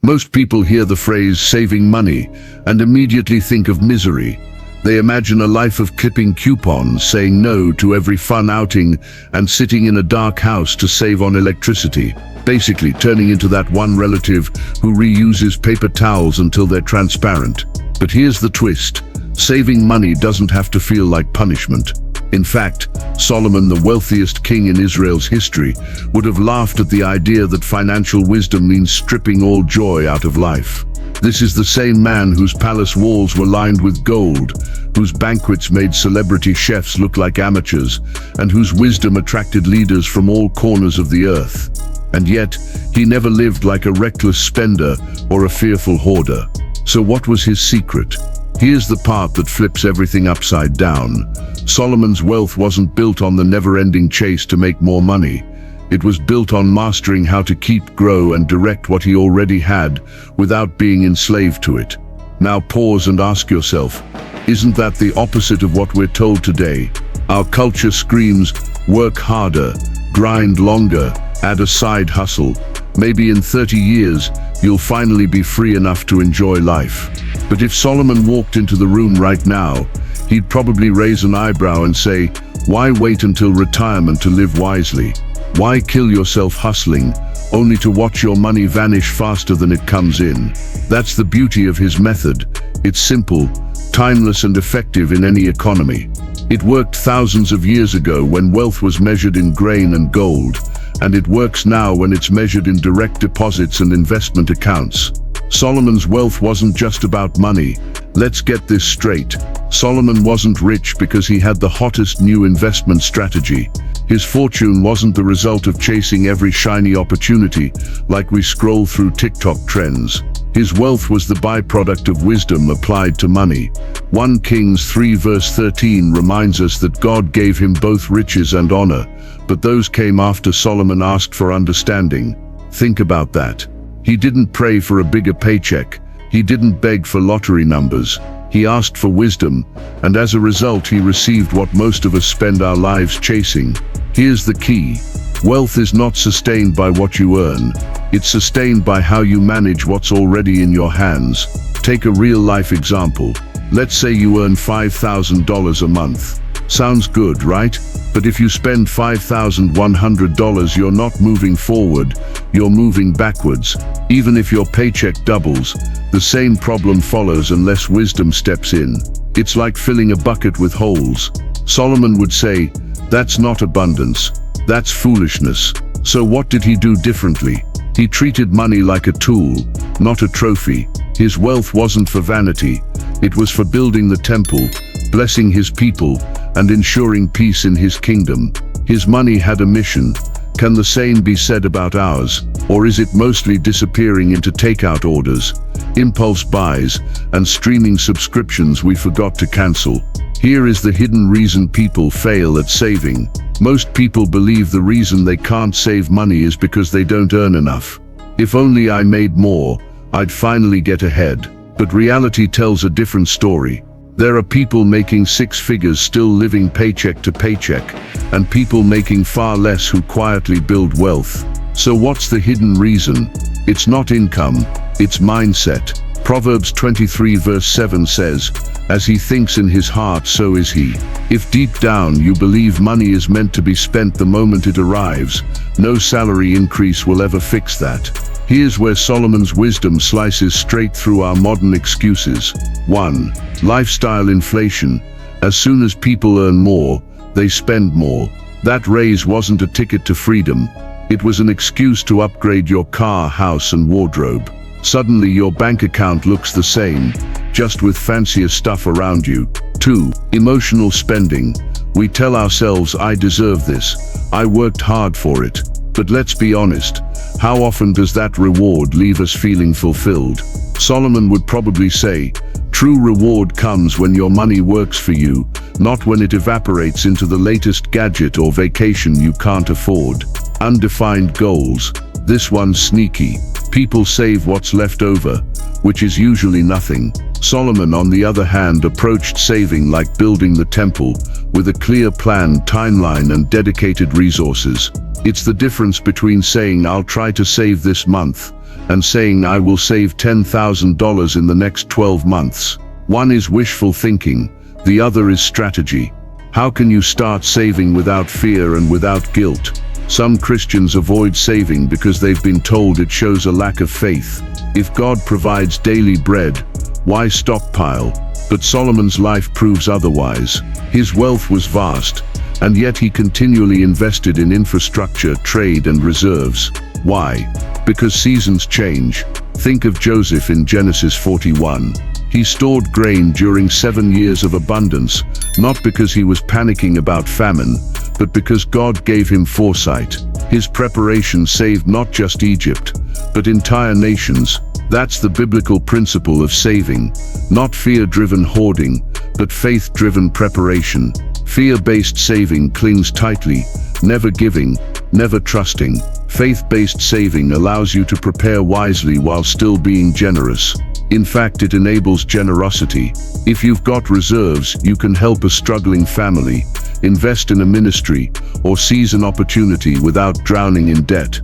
Most people hear the phrase saving money and immediately think of misery. They imagine a life of clipping coupons, saying no to every fun outing, and sitting in a dark house to save on electricity. Basically turning into that one relative who reuses paper towels until they're transparent. But here's the twist. Saving money doesn't have to feel like punishment. In fact, Solomon, the wealthiest king in Israel's history, would have laughed at the idea that financial wisdom means stripping all joy out of life. This is the same man whose palace walls were lined with gold, whose banquets made celebrity chefs look like amateurs, and whose wisdom attracted leaders from all corners of the earth. And yet, he never lived like a reckless spender or a fearful hoarder. So what was his secret? Here's the part that flips everything upside down. Solomon's wealth wasn't built on the never-ending chase to make more money. It was built on mastering how to keep, grow, and direct what he already had without being enslaved to it. Now pause and ask yourself, isn't that the opposite of what we're told today? Our culture screams, work harder, grind longer, add a side hustle. Maybe in 30 years, you'll finally be free enough to enjoy life. But if Solomon walked into the room right now, he'd probably raise an eyebrow and say, why wait until retirement to live wisely? Why kill yourself hustling, only to watch your money vanish faster than it comes in? That's the beauty of his method. It's simple, timeless, and effective in any economy. It worked thousands of years ago when wealth was measured in grain and gold, and it works now when it's measured in direct deposits and investment accounts. Solomon's wealth wasn't just about money. Let's get this straight. Solomon wasn't rich because he had the hottest new investment strategy. His fortune wasn't the result of chasing every shiny opportunity like we scroll through TikTok trends. His wealth was the byproduct of wisdom applied to money. 1 Kings 3 verse 13 reminds us that God gave him both riches and honor, but those came after Solomon asked for understanding. Think about that. He didn't pray for a bigger paycheck. He didn't beg for lottery numbers. He asked for wisdom, and as a result he received what most of us spend our lives chasing. Here's the key. Wealth is not sustained by what you earn. It's sustained by how you manage what's already in your hands. Take a real-life example. Let's say you earn $5,000 a month. Sounds good, right? But if you spend $5,100, you're not moving forward, you're moving backwards. Even if your paycheck doubles, the same problem follows unless wisdom steps in. It's like filling a bucket with holes. Solomon would say, that's not abundance, that's foolishness. So what did he do differently? He treated money like a tool, not a trophy. His wealth wasn't for vanity, it was for building the temple, blessing his people, and ensuring peace in his kingdom. His money had a mission. Can the same be said about ours? Or is it mostly disappearing into takeout orders, impulse buys, and streaming subscriptions we forgot to cancel? Here is the hidden reason people fail at saving. Most people believe the reason they can't save money is because they don't earn enough. If only I made more, I'd finally get ahead. But reality tells a different story. There are people making 6 figures still living paycheck to paycheck, and people making far less who quietly build wealth. So what's the hidden reason? It's not income, it's mindset. Proverbs 23 verse 7 says, as he thinks in his heart, so is he. If deep down you believe money is meant to be spent the moment it arrives, no salary increase will ever fix that. Here's where Solomon's wisdom slices straight through our modern excuses. 1. Lifestyle inflation. As soon as people earn more, they spend more. That raise wasn't a ticket to freedom. It was an excuse to upgrade your car, house, and wardrobe. Suddenly your bank account looks the same, just with fancier stuff around you. 2. Emotional spending. We tell ourselves, I deserve this. I worked hard for it. But let's be honest, how often does that reward leave us feeling fulfilled? Solomon would probably say, true reward comes when your money works for you, not when it evaporates into the latest gadget or vacation you can't afford. Undefined goals. This one's sneaky. People save what's left over, which is usually nothing. Solomon, on the other hand, approached saving like building the temple, with a clear plan, timeline, and dedicated resources. It's the difference between saying, I'll try to save this month, and saying, "I will save $10,000 in the next 12 months. One is wishful thinking, the other is strategy. How can you start saving without fear and without guilt? Some Christians avoid saving because they've been told it shows a lack of faith. If God provides daily bread, why stockpile? But Solomon's life proves otherwise. His wealth was vast, and yet he continually invested in infrastructure, trade, and reserves. Why? Because seasons change. Think of Joseph in Genesis 41. He stored grain during 7 years of abundance, not because he was panicking about famine, but because God gave him foresight. His preparation saved not just Egypt, but entire nations. That's the biblical principle of saving, not fear-driven hoarding, but faith-driven preparation. Fear-based saving clings tightly, never giving, never trusting. Faith-based saving allows you to prepare wisely while still being generous. In fact, it enables generosity. If you've got reserves, you can help a struggling family, invest in a ministry, or seize an opportunity without drowning in debt.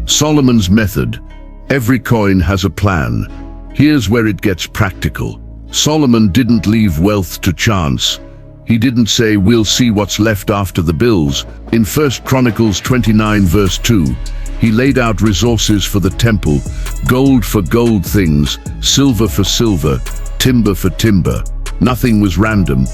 Solomon's method. Every coin has a plan. Here's where it gets practical. Solomon didn't leave wealth to chance. He didn't say, "We'll see what's left after the bills." In 1 Chronicles 29 verse 2, he laid out resources for the temple, gold for gold things, silver for silver, timber for timber. Nothing was random.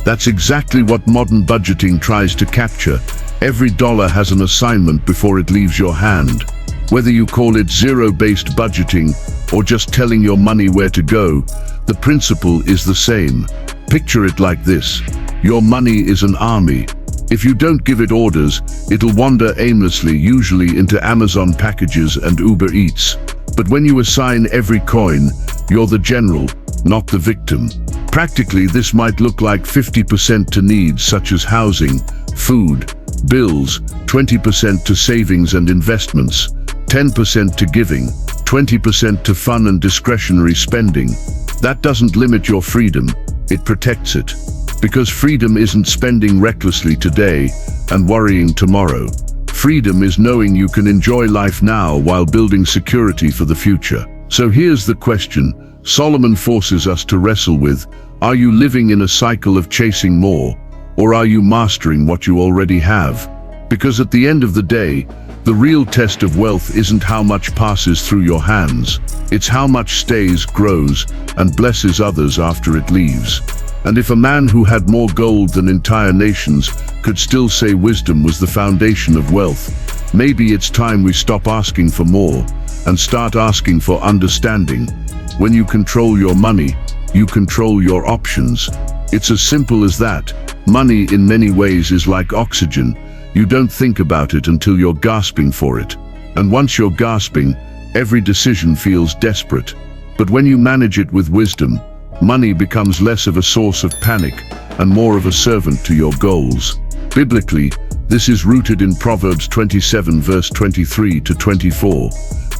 That's exactly what modern budgeting tries to capture. Every dollar has an assignment before it leaves your hand. Whether you call it zero-based budgeting or just telling your money where to go, the principle is the same. Picture it like this. Your money is an army. If you don't give it orders, it'll wander aimlessly, usually into Amazon packages and Uber Eats. But when you assign every coin, you're the general, not the victim. Practically, this might look like 50% to needs such as housing, food, bills, 20% to savings and investments, 10% to giving, 20% to fun and discretionary spending. That doesn't limit your freedom, it protects it. Because freedom isn't spending recklessly today and worrying tomorrow. Freedom is knowing you can enjoy life now while building security for the future. So here's the question Solomon forces us to wrestle with. Are you living in a cycle of chasing more, or are you mastering what you already have? Because at the end of the day, the real test of wealth isn't how much passes through your hands, it's how much stays, grows, and blesses others after it leaves. And if a man who had more gold than entire nations could still say wisdom was the foundation of wealth, maybe it's time we stop asking for more and start asking for understanding. When you control your money, you control your options. It's as simple as that. Money in many ways is like oxygen. You don't think about it until you're gasping for it. And once you're gasping, every decision feels desperate. But when you manage it with wisdom, money becomes less of a source of panic and more of a servant to your goals. Biblically, this is rooted in Proverbs 27 verse 23 to 24.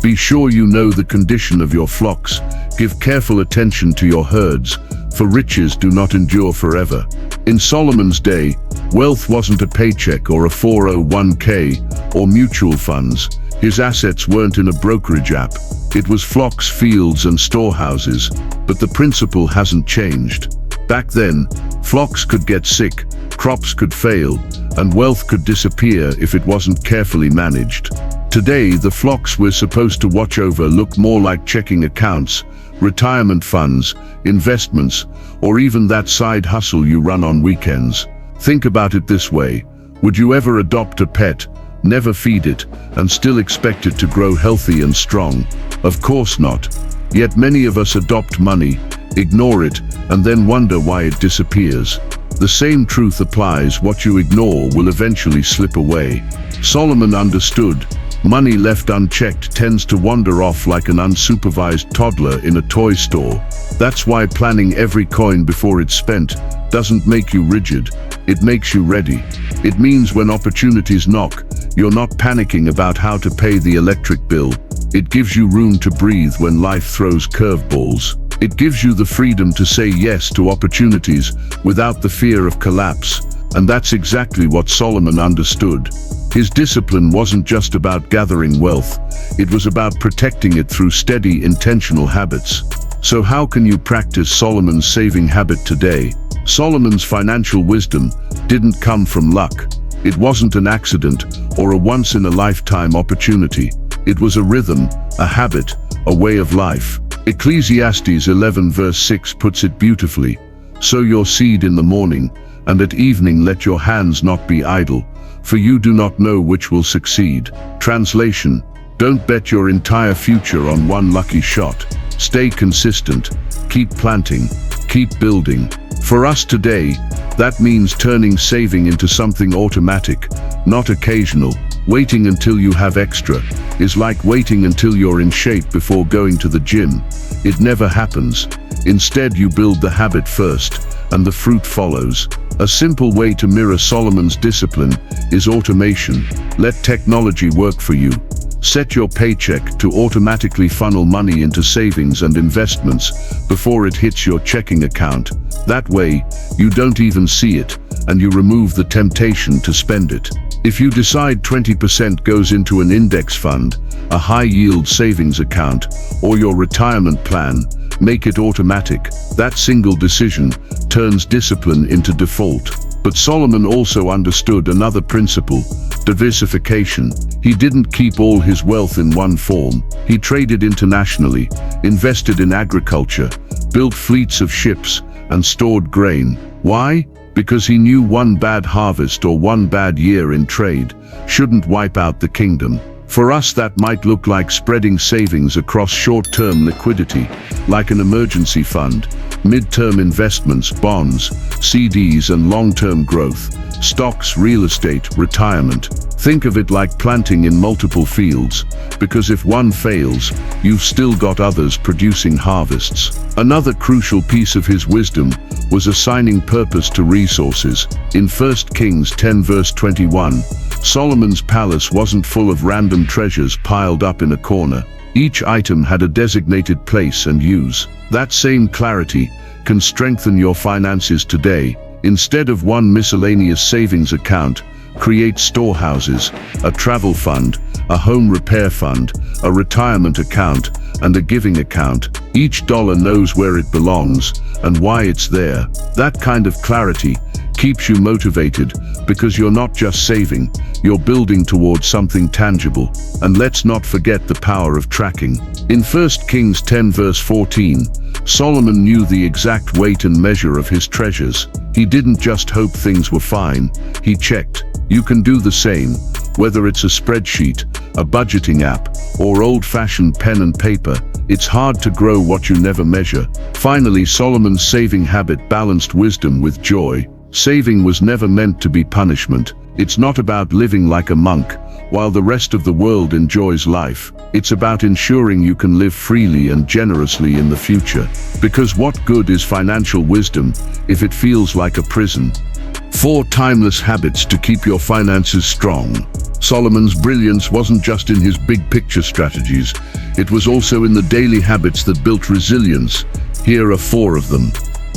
Be sure you know the condition of your flocks. Give careful attention to your herds, for riches do not endure forever. In Solomon's day, wealth wasn't a paycheck or a 401k or mutual funds. His assets weren't in a brokerage app. It was flocks, fields, and storehouses. But the principle hasn't changed. Back then, flocks could get sick, crops could fail, and wealth could disappear if it wasn't carefully managed. Today, the flocks we're supposed to watch over look more like checking accounts, retirement funds, investments, or even that side hustle you run on weekends. Think about it this way. Would you ever adopt a pet, never feed it, and still expect it to grow healthy and strong? Of course not. Yet many of us adopt money, ignore it, and then wonder why it disappears. The same truth applies. What you ignore will eventually slip away. Solomon understood. Money left unchecked tends to wander off like an unsupervised toddler in a toy store. That's why planning every coin before it's spent doesn't make you rigid, it makes you ready. It means when opportunities knock, you're not panicking about how to pay the electric bill. It gives you room to breathe when life throws curveballs. It gives you the freedom to say yes to opportunities without the fear of collapse. And that's exactly what Solomon understood. His discipline wasn't just about gathering wealth, it was about protecting it through steady, intentional habits. So how can you practice Solomon's saving habit today? Solomon's financial wisdom didn't come from luck. It wasn't an accident or a once-in-a-lifetime opportunity. It was a rhythm, a habit, a way of life. Ecclesiastes 11 verse 6 puts it beautifully. Sow your seed in the morning, and at evening let your hands not be idle, for you do not know which will succeed. Translation: don't bet your entire future on one lucky shot. Stay consistent, keep planting, keep building. For us today, that means turning saving into something automatic, not occasional. Waiting until you have extra is like waiting until you're in shape before going to the gym. It never happens. Instead, you build the habit first, and the fruit follows. A simple way to mirror Solomon's discipline is automation. Let technology work for you. Set your paycheck to automatically funnel money into savings and investments before it hits your checking account. That way, you don't even see it, and you remove the temptation to spend it. If you decide 20% goes into an index fund, a high-yield savings account, or your retirement plan, make it automatic. That single decision turns discipline into default. But Solomon also understood another principle: diversification. He didn't keep all his wealth in one form. He traded internationally, invested in agriculture, built fleets of ships, and stored grain. Why? Because he knew one bad harvest or one bad year in trade shouldn't wipe out the kingdom. For us, that might look like spreading savings across short-term liquidity, like an emergency fund, mid-term investments, bonds, CDs, and long-term growth, stocks, real estate, retirement. Think of it like planting in multiple fields, because if one fails, you've still got others producing harvests. Another crucial piece of his wisdom was assigning purpose to resources. In 1 Kings 10 verse 21, Solomon's palace wasn't full of random treasures piled up in a corner. Each item had a designated place and use. That same clarity can strengthen your finances today. Instead of one miscellaneous savings account, create storehouses, a travel fund, a home repair fund, a retirement account, and a giving account. Each dollar knows where it belongs and why it's there. That kind of clarity keeps you motivated, because you're not just saving, you're building towards something tangible. And let's not forget the power of tracking. In 1 Kings 10 verse 14, Solomon knew the exact weight and measure of his treasures. He didn't just hope things were fine, he checked. You can do the same, whether it's a spreadsheet, a budgeting app, or old-fashioned pen and paper. It's hard to grow what you never measure. Finally, Solomon's saving habit balanced wisdom with joy. Saving was never meant to be punishment. It's not about living like a monk while the rest of the world enjoys life. It's about ensuring you can live freely and generously in the future. Because what good is financial wisdom if it feels like a prison? 4 timeless habits to keep your finances strong. Solomon's brilliance wasn't just in his big picture strategies, it was also in the daily habits that built resilience. Here are 4 of them.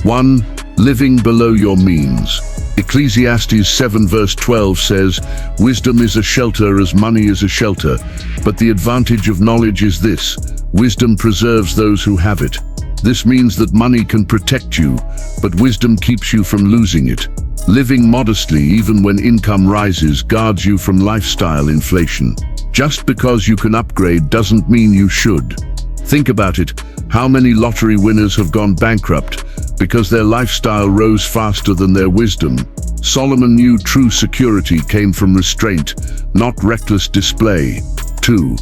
1. Living below your means. Ecclesiastes 7 verse 12 says, "Wisdom is a shelter as money is a shelter, but the advantage of knowledge is this: wisdom preserves those who have it." This means that money can protect you, but wisdom keeps you from losing it. Living modestly even when income rises guards you from lifestyle inflation. Just because you can upgrade doesn't mean you should. Think about it. How many lottery winners have gone bankrupt because their lifestyle rose faster than their wisdom? Solomon knew true security came from restraint, not reckless display. 2.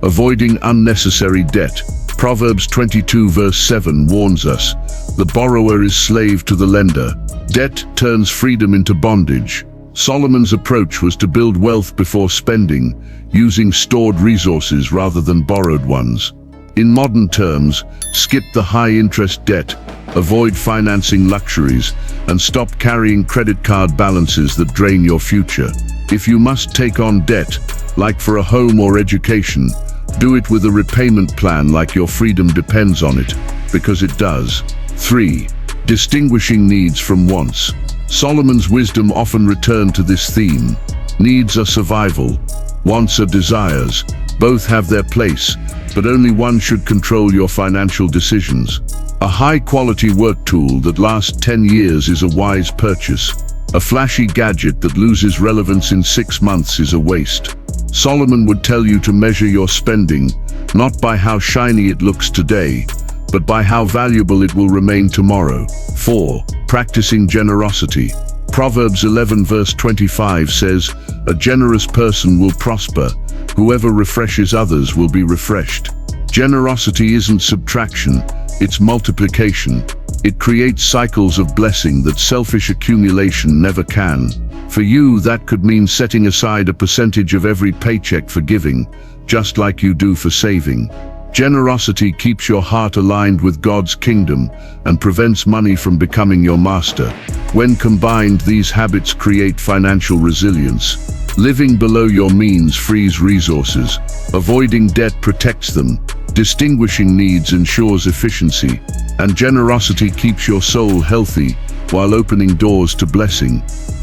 Avoiding unnecessary debt. Proverbs 22 verse 7 warns us, "The borrower is slave to the lender." Debt turns freedom into bondage. Solomon's approach was to build wealth before spending, using stored resources rather than borrowed ones. In modern terms, skip the high-interest debt, avoid financing luxuries, and stop carrying credit card balances that drain your future. If you must take on debt, like for a home or education, do it with a repayment plan like your freedom depends on it, because it does. 3. Distinguishing needs from wants. Solomon's wisdom often returned to this theme. Needs are survival, wants are desires. Both have their place, but only one should control your financial decisions. A high-quality work tool that lasts 10 years is a wise purchase. A flashy gadget that loses relevance in 6 months is a waste. Solomon would tell you to measure your spending, not by how shiny it looks today, but by how valuable it will remain tomorrow. 4. Practicing generosity. Proverbs 11 verse 25 says, "A generous person will prosper. Whoever refreshes others will be refreshed." Generosity isn't subtraction, it's multiplication. It creates cycles of blessing that selfish accumulation never can. For you, that could mean setting aside a percentage of every paycheck for giving, just like you do for saving. Generosity keeps your heart aligned with God's kingdom and prevents money from becoming your master. When combined, these habits create financial resilience. Living below your means frees resources. Avoiding debt protects them. Distinguishing needs ensures efficiency. And generosity keeps your soul healthy while opening doors to blessing.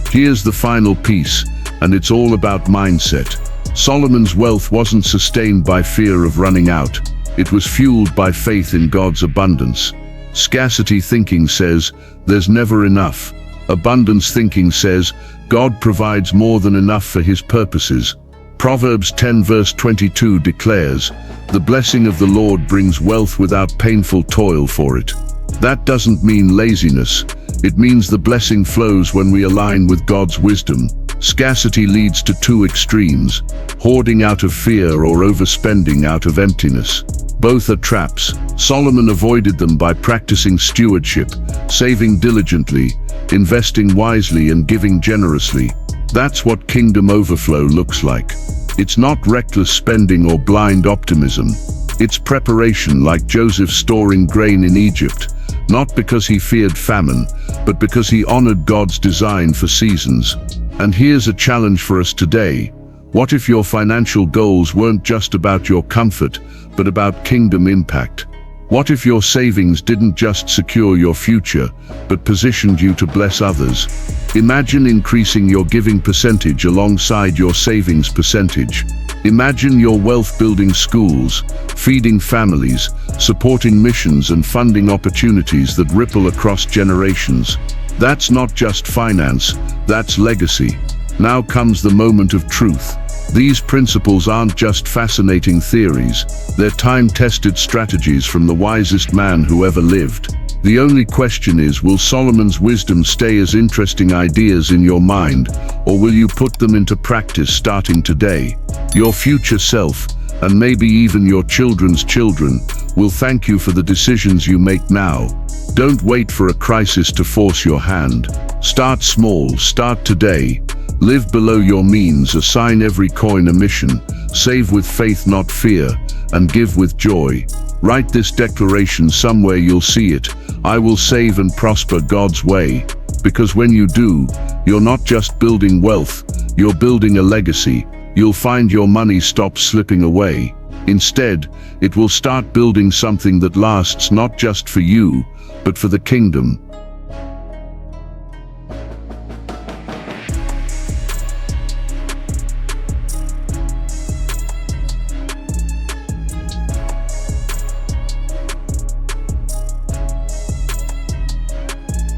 Here's the final piece, and it's all about mindset. Solomon's wealth wasn't sustained by fear of running out. It was fueled by faith in God's abundance. Scarcity thinking says, "There's never enough." Abundance thinking says, "God provides more than enough for His purposes." Proverbs 10 verse 22 declares, "The blessing of the Lord brings wealth without painful toil for it." That doesn't mean laziness. It means the blessing flows when we align with God's wisdom. Scarcity leads to two extremes, hoarding out of fear or overspending out of emptiness. Both are traps. Solomon avoided them by practicing stewardship, saving diligently, investing wisely, and giving generously. That's what kingdom overflow looks like. It's not reckless spending or blind optimism. It's preparation, like Joseph storing grain in Egypt, not because he feared famine, but because he honored God's design for seasons. And here's a challenge for us today. What if your financial goals weren't just about your comfort, but about kingdom impact? What if your savings didn't just secure your future, but positioned you to bless others? Imagine increasing your giving percentage alongside your savings percentage. Imagine your wealth building schools, feeding families, supporting missions, and funding opportunities that ripple across generations. That's not just finance, that's legacy. Now comes the moment of truth. These principles aren't just fascinating theories, they're time-tested strategies from the wisest man who ever lived. The only question is, will Solomon's wisdom stay as interesting ideas in your mind, or will you put them into practice starting today? Your future self, and maybe even your children's children, will thank you for the decisions you make now. Don't wait for a crisis to force your hand. Start small, start today. Live below your means, assign every coin a mission, save with faith not fear, and give with joy. Write this declaration somewhere, you'll see it. I will save and prosper God's way. Because when you do, you're not just building wealth, you're building a legacy. You'll find your money stops slipping away. Instead, it will start building something that lasts, not just for you, but for the kingdom.